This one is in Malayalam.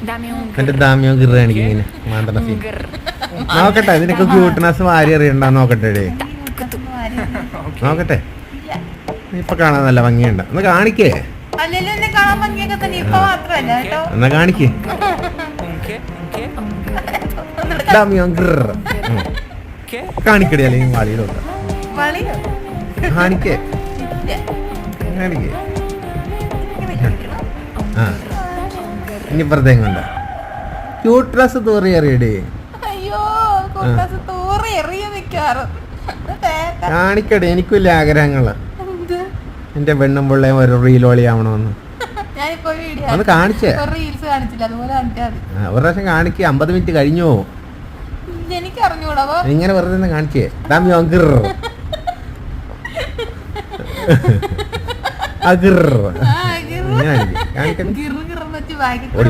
എന്റെ ദാമ്യോ ഗിറ കാണിക്കും മാന്തണ സീൻ നോക്കട്ടെ ഇതിനൊക്കെ ക്യൂട്ട്നെസ് വാരി അറിയണ്ട നോക്കട്ടെ നോക്കട്ടെ ഇപ്പൊ കാണാൻ നല്ല ഭംഗിയുണ്ട് ഒന്ന് കാണിക്കേ എന്നാ കാണിക്കേ ദാമ്യോ ഗിറ കാണിക്കടി അല്ലെങ്കിൽ വാളിയിലോട്ട് കാണിക്കേ കാണിക്കേ ആ ഇനി പ്രത്യേകം കൊണ്ട ക്യൂട്ട് ഡ്രസ് തൂറി അറിയടേ കാണിക്കട്ടെ എനിക്കില്ല ആഗ്രഹങ്ങള് എന്റെ പെണ്ണും പിള്ളയും ഒരു റീലോളിയാവണമെന്ന് ഒന്ന് കാണിച്ചേ ഒരു പ്രാവശ്യം കാണിക്കേ 50 മിനിറ്റ് കഴിഞ്ഞോ ഇങ്ങനെ വെറുതെ കാണിച്ചേ കാണിക്കട്ടെ